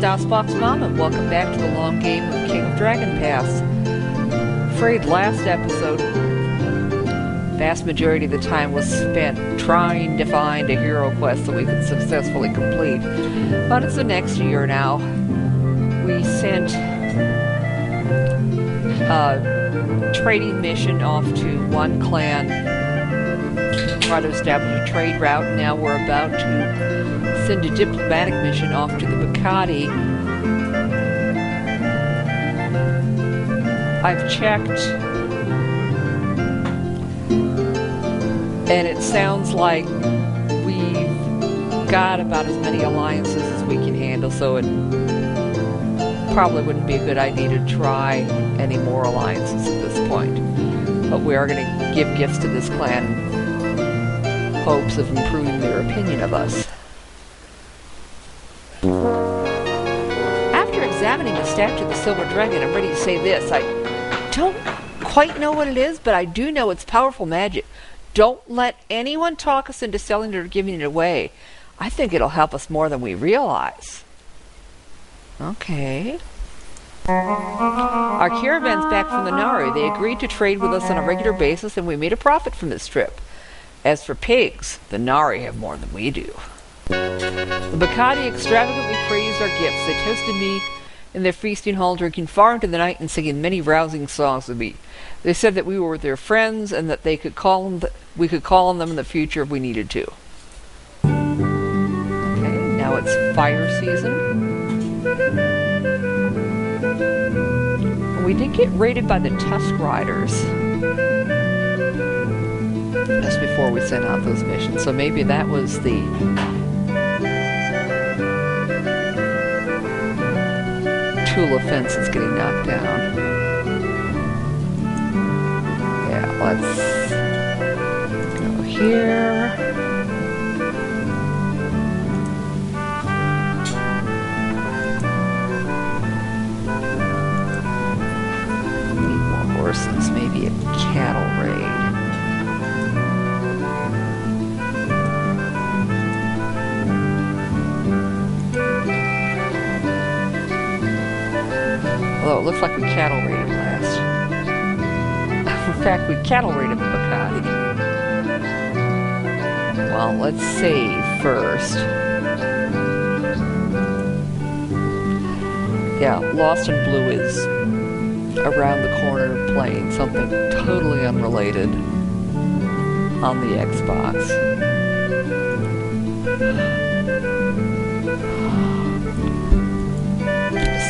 DOSBox Mom, and welcome back to the long game of King of Dragon Pass. Afraid last episode, vast majority of the time was spent trying to find a hero quest that we could successfully complete. But it's the next year now. We sent a trading mission off to one clan to try to establish a trade route, and now we're about to send a diplomatic mission off to the Bacati. I've checked, and it sounds like we've got about as many alliances as we can handle, so it probably wouldn't be a good idea to try any more alliances at this point. But we are going to give gifts to this clan in hopes of improving their opinion of us. After examining the statue of the Silver Dragon, I'm ready to say this. I don't quite know what it is, but I do know it's powerful magic. Don't let anyone talk us into selling it or giving it away. I think it'll help us more than we realize. Okay. Our caravan's back from the Nari. They agreed to trade with us on a regular basis, and we made a profit from this trip. As for pigs, the Nari have more than we do. The Bacati extravagantly praised our gifts. They toasted me in their feasting hall, drinking far into the night and singing many rousing songs with me. They said that we were their friends and that we could call on them in the future if we needed to. Okay, now it's fire season. And we did get raided by the Tusk Riders just before we sent out those missions, so maybe that was the Tula fence is getting knocked down. Yeah, let's go here. Need more horses, maybe a cattle raid. Although it looks like we cattle raided last. In fact, we cattle raided the Bacati. Well, let's save first. Yeah, Lost in Blue is around the corner playing something totally unrelated on the Xbox.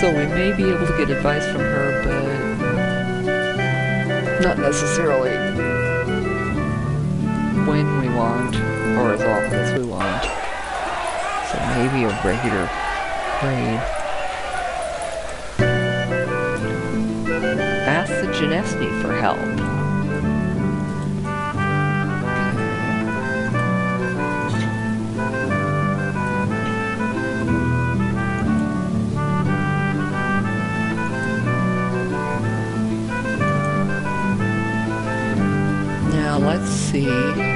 So we may be able to get advice from her, but not necessarily when we want, or as often as we want. So maybe a regular raid. Ask the Genesni for help. Let's see. Okay,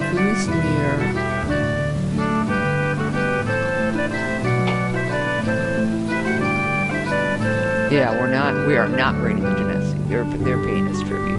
who's near? Yeah, we are not raiding the Genesi. They're paying us tribute.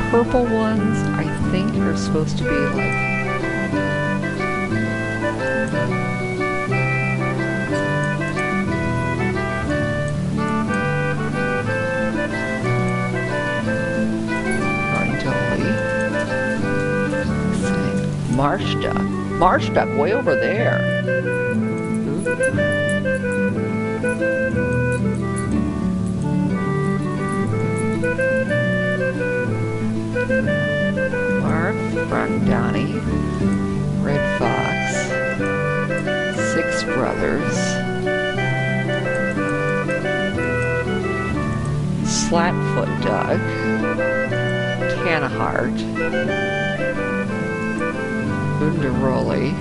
Purple ones, I think, are supposed to be like Marsh duck. Marsh duck way over there. Ooh. Mark, Front Donnie, Red Fox, Six Brothers, Slatfoot Duck, Tanahart, Bunderoli,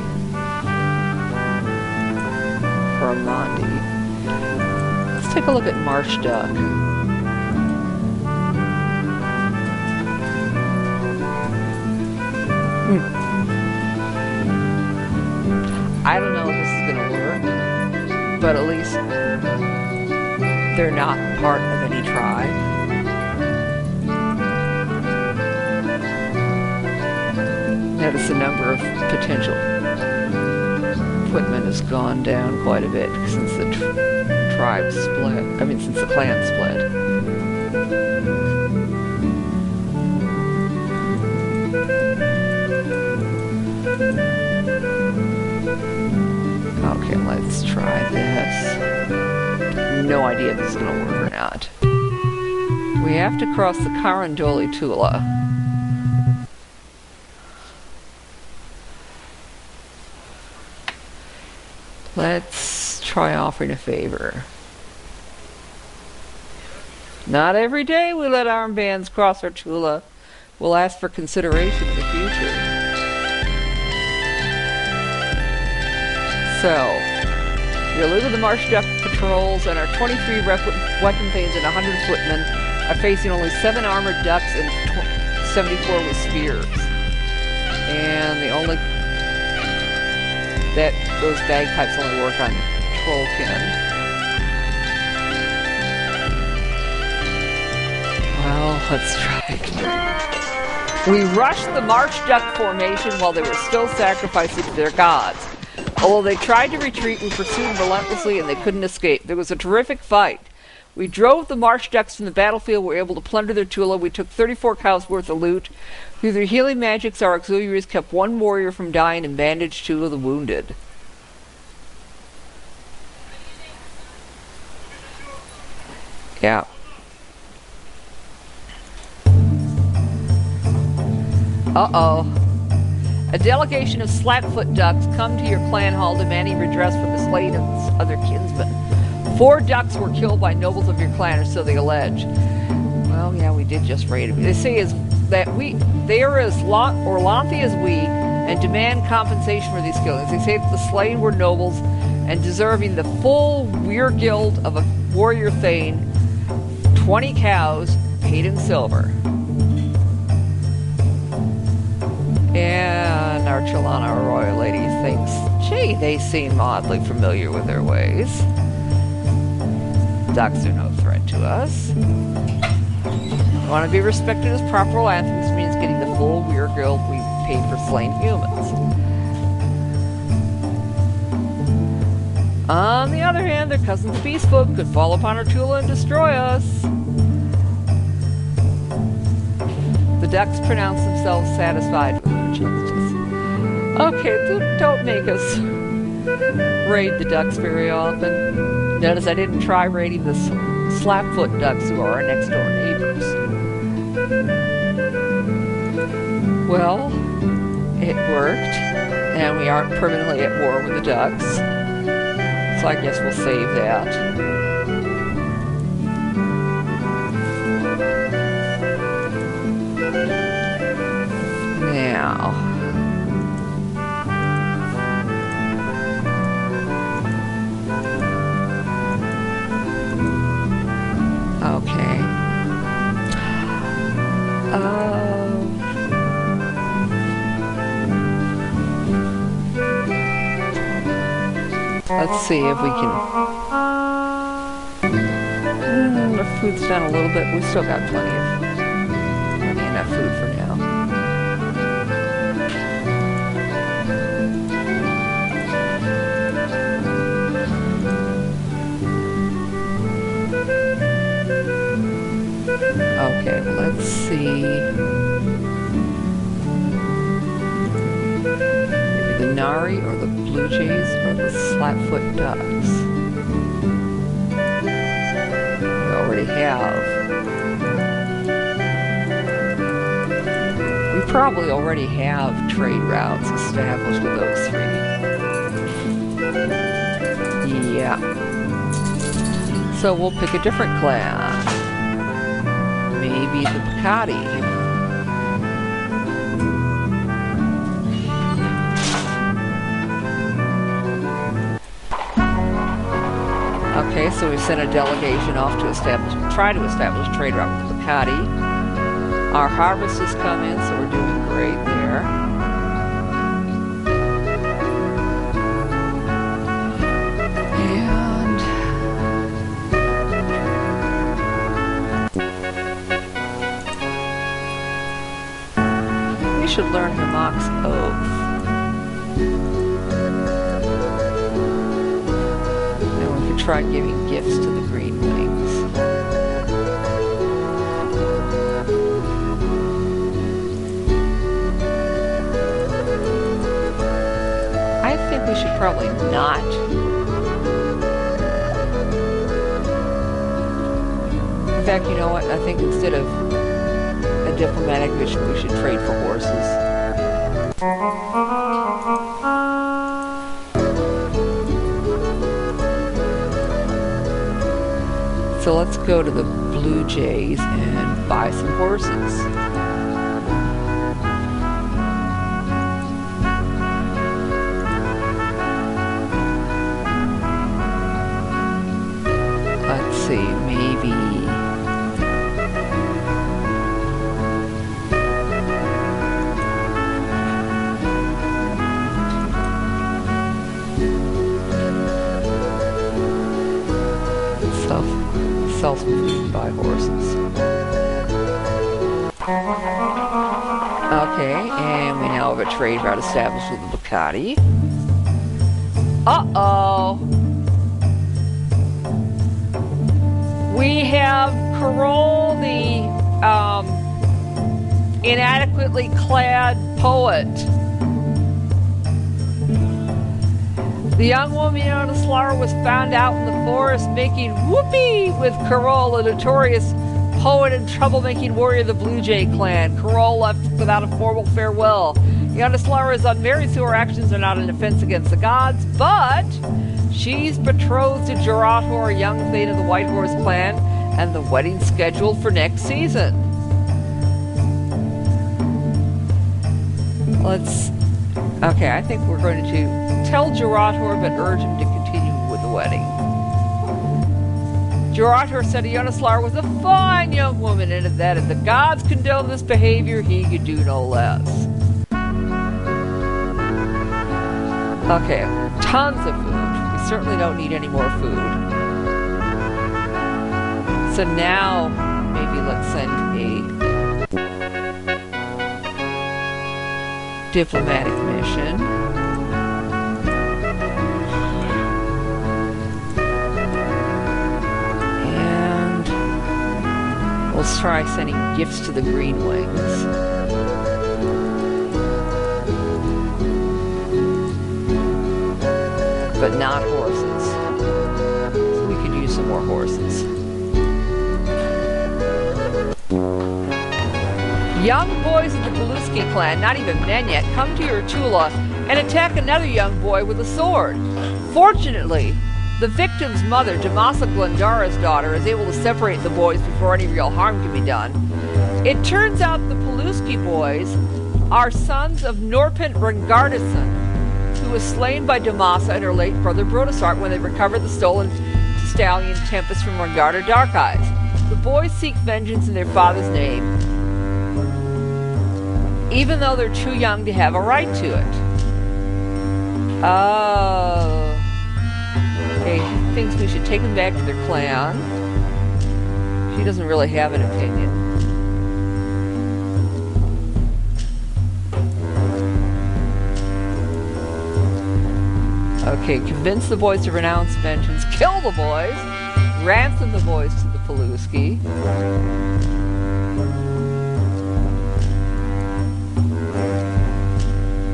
Vermondi. Let's take a look at Marsh Duck. I don't know if this is going to work, but at least they're not part of any tribe. Notice the number of potential footmen has gone down quite a bit since the tribe split. I mean, since the clan split. Okay, let's try this. No idea if this is going to work or not. We have to cross the Carandoli Tula. Let's try offering a favor. Not every day we let armbands cross our Tula. We'll ask for consideration in the future. So, we eluded the Marsh Duck patrols, and our 23 weapon thanes and 100 footmen are facing only 7 armored ducks and 74 with spears. And the only... those bagpipes only work on Trollkin. Well, let's try again. We rushed the Marsh Duck formation while they were still sacrificing to their gods. Although they tried to retreat, we pursued relentlessly and they couldn't escape. There was a terrific fight. We drove the Marsh Ducks from the battlefield. We were able to plunder their Tula. We took 34 cows worth of loot. Through their healing magics, our auxiliaries kept one warrior from dying and bandaged 2 of the wounded. Yeah. Uh-oh. A delegation of Slatfoot ducks come to your clan hall demanding redress for the slain and other kinsmen. 4 ducks were killed by nobles of your clan, or so they allege. Well, yeah, we did just raid them. They say that they are as Orlanthy as we, and demand compensation for these killings. They say that the slain were nobles and deserving the full weir guild of a warrior thane, 20 cows, paid in silver. And our Chalana Arroy lady thinks, gee, they seem oddly familiar with their ways. Ducks are no threat to us. We want to be respected as proper lanthans means getting the full weir guild we paid for slain humans. On the other hand, their cousins beast folk could fall upon our Tula and destroy us. The ducks pronounce themselves satisfied with their justice. Okay, don't make us raid the ducks very often. Notice I didn't try raiding the Slapfoot ducks, who are our next door neighbors. Well, it worked, and we aren't permanently at war with the ducks. So I guess we'll save that. Now, okay. Let's see if we can. The food's down a little bit. We still got plenty enough food for now. Okay, let's see. Nari or the Blue Jays or the Slapfoot Ducks? We already have. We probably already have trade routes established with those three. Yeah. So we'll pick a different clan. Maybe the Bacati. Okay, so we sent a delegation off to try to establish a trade route with the Bacati. Our harvest has come in, so we're doing great there. And we should learn Hermock's Oath. Try giving gifts to the green wings. I think we should probably not. In fact, you know what? I think instead of a diplomatic mission, we should trade for horses. So let's go to the Blue Jays and buy some horses. Let's see, maybe... sell some food and buy horses. Okay, and we now have a trade route established with the Bacati. Uh-oh! We have Korol, the inadequately clad poet. The young woman on the slaughter was found out in the forest making whoopee with Korol, a notorious poet and troublemaking warrior of the Blue Jay clan. Korol left without a formal farewell. Yondaslaughter is unmarried, so her actions are not an offense against the gods, but she's betrothed to Jarator, a young thane of the White Horse clan, and the wedding scheduled for next season. Okay, I think we're going to tell Jarator, but urge him to continue with the wedding. Jarator said Yondaslaughter was a fine young woman, and that if the gods condone this behavior, he could do no less. Okay, tons of food. We certainly don't need any more food. So now, maybe let's send a diplomatic mission. And let's try sending gifts to the Green Wings. But not horses. So we could use some more horses. Young boys of the Beluski clan, not even men yet, come to your Tula and attack another young boy with a sword. Fortunately, the victim's mother, Damasa Glendara's daughter, is able to separate the boys before any real harm can be done. It turns out the Beluski boys are sons of Norpent Rengardason, who was slain by Damasa and her late brother Brodesart when they recovered the stolen stallion Tempest from Rengarda Dark Eyes. The boys seek vengeance in their father's name, even though they're too young to have a right to it. Oh. Okay, he thinks we should take them back to their clan. She doesn't really have an opinion. Okay, convince the boys to renounce vengeance, kill the boys, ransom the boys to the Beluski.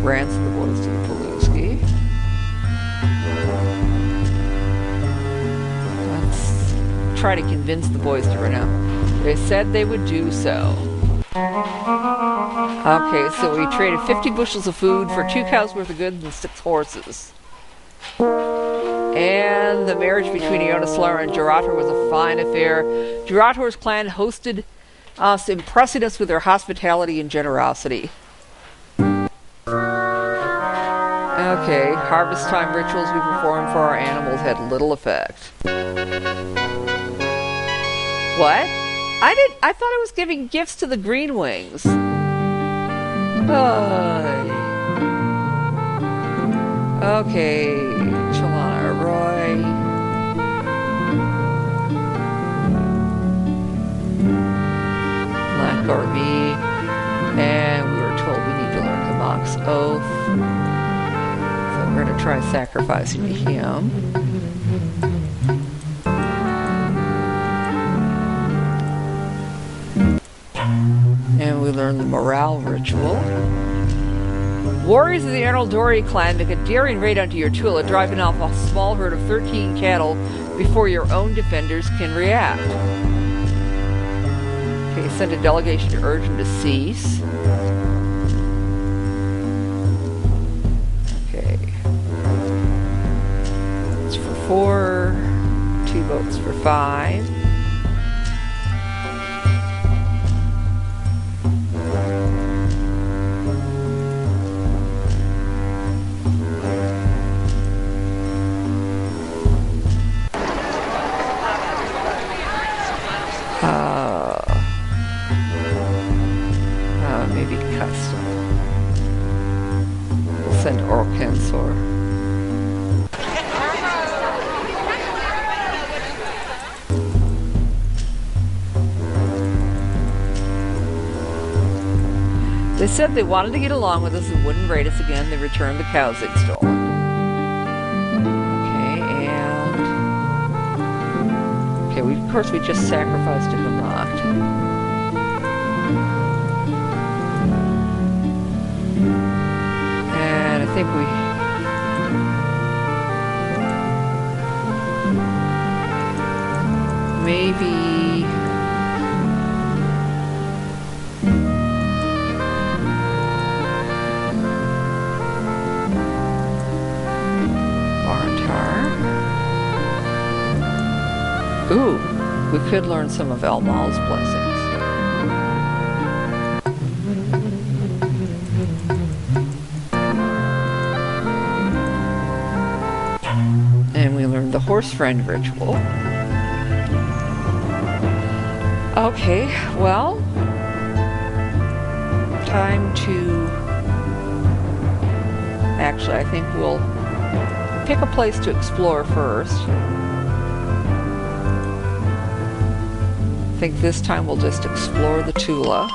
Ransom the boys to the Beluski. try to convince the boys to run out. They said they would do so. Okay, so we traded 50 bushels of food for 2 cows worth of goods and 6 horses. And the marriage between Chalana and Girator was a fine affair. Girator's clan hosted us, impressing us with their hospitality and generosity. Okay, harvest time rituals we performed for our animals had little effect. What? I thought I was giving gifts to the green wings. Okay, Chalana, Arroy. Me, and we were told we need to learn Hamak's oath. So we're going to try sacrificing to him. And we learn the morale ritual. Warriors of the Arnoldori clan make a daring raid onto your Tula, driving off a small herd of 13 cattle before your own defenders can react. Okay, send a delegation to urge him to cease. Okay. It's for 4, 2 votes for 5. Maybe custom. We'll send Orkansor. They said they wanted to get along with us and wouldn't raid us again. They returned the cows they'd stolen. Okay, and... Okay, of course we just sacrificed to Hamak. I think we... maybe... Barntar. Ooh, we could learn some of Elmal's blessings. And we learned the horse friend ritual. Okay, well, time to... Actually, I think we'll pick a place to explore first. I think this time we'll just explore the Tula.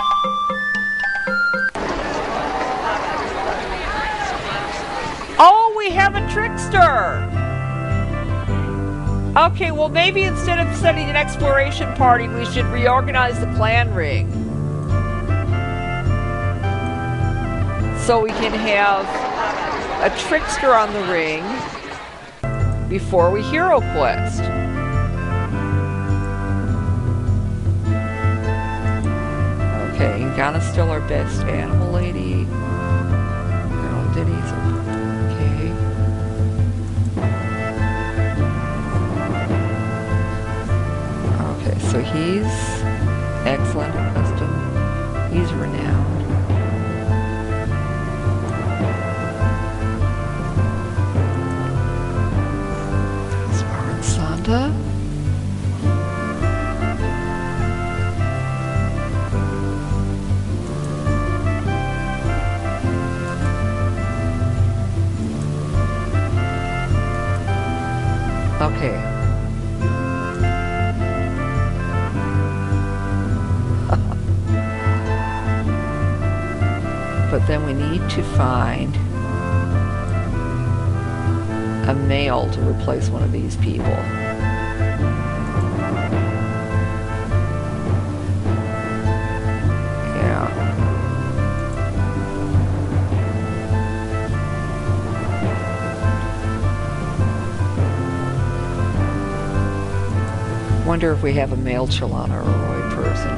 Oh, we have a Trickster! Okay, well maybe instead of sending an exploration party, we should reorganize the clan ring. So we can have a Trickster on the ring before we hero quest. Okay, Ngana's still our best animal lady. No, Diddy's okay. Okay, so he's excellent at custom. He's renowned. Sanda. Okay. But then we need to find a male to replace one of these people. Yeah. wonder if we have a male Chalana or Arroy person.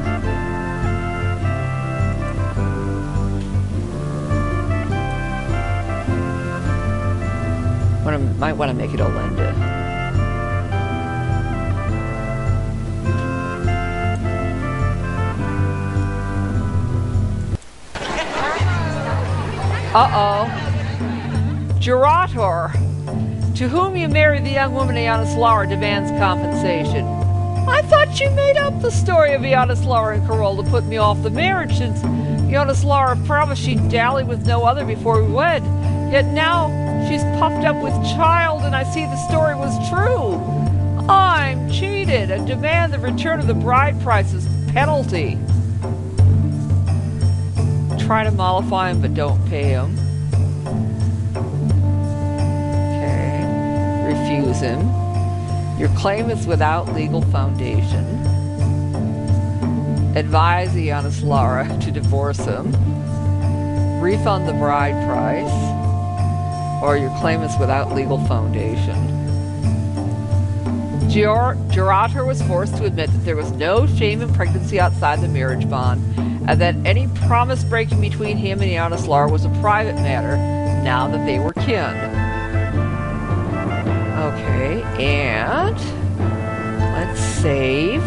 Might want to make it Olinda. Uh-oh. Jurator, to whom you married the young woman Ionislara, demands compensation. I thought you made up the story of Ionislara and Korol to put me off the marriage, since Ionislara promised she'd dally with no other before we wed. Yet now she's puffed up with child, and I see the story was true. I'm cheated and demand the return of the bride price as penalty. Try to mollify him, but don't pay him. Okay. Refuse him. Your claim is without legal foundation. Advise Ionislara to divorce him. Refund the bride price. Or your claim is without legal foundation. Jurator was forced to admit that there was no shame in pregnancy outside the marriage bond, and that any promise breaking between him and Ionislara was a private matter, now that they were kin. Okay, and let's save.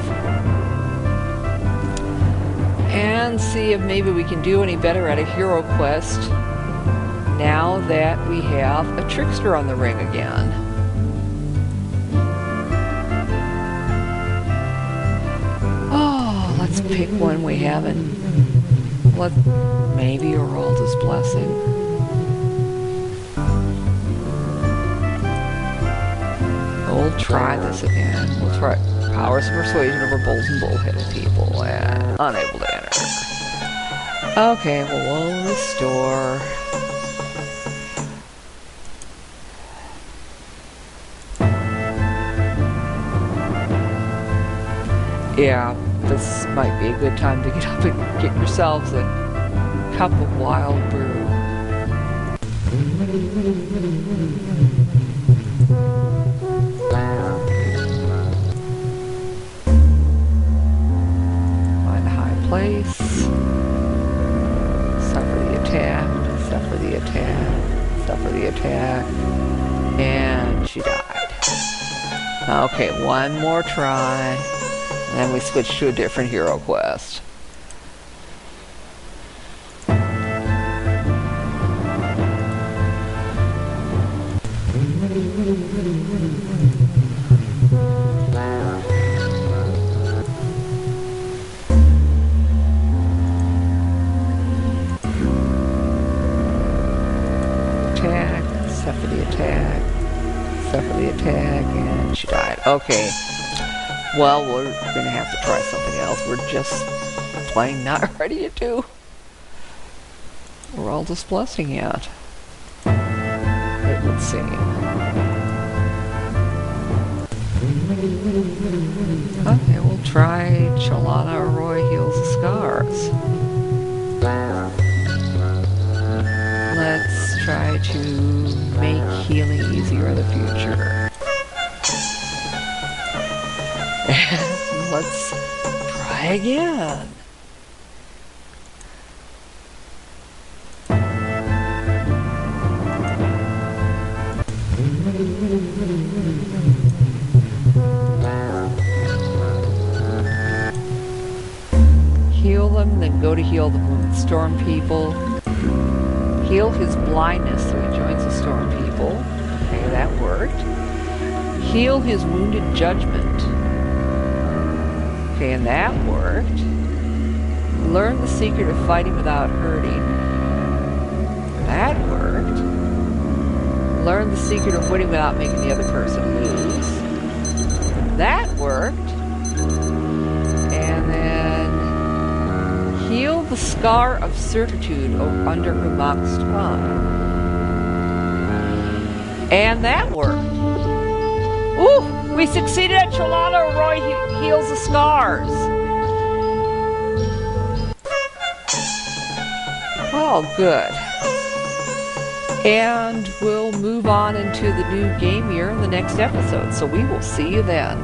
And see if maybe we can do any better at a hero quest now that we have a Trickster on the ring again. Oh, let's pick one we haven't. Maybe Eralda's Blessing. We'll try this again. We'll try powers of persuasion over bulls and bullheaded people, and unable to enter. Okay, well, we'll restore. Yeah, this might be a good time to get up and get yourselves a cup of wild brew. Find a high place. Suffer the attack. Suffer the attack. Suffer the attack. And she died. Okay, one more try. And then we switch to a different hero quest. Attack, suffer the attack, suffer the attack, and she died. Okay. Well, we're going to have to try something else. We're just plain not ready to do Eralda's Blessing yet, it would seem. Okay, we'll try Chalana Arroy Heals the Scars. Let's try to make healing easier in the future. And let's try again. Heal them, then go to heal the wounded storm people. Heal his blindness so he joins the storm people. Okay, that worked. Heal his wounded judgment. Okay, and that worked. Learn the secret of fighting without hurting. That worked. Learn the secret of winning without making the other person lose. That worked. And then heal the scar of certitude under Humak's tongue. And that worked. Ooh! We succeeded at Chalana. Arroy heals the scars. Oh, good. And we'll move on into the new game year in the next episode. So we will see you then.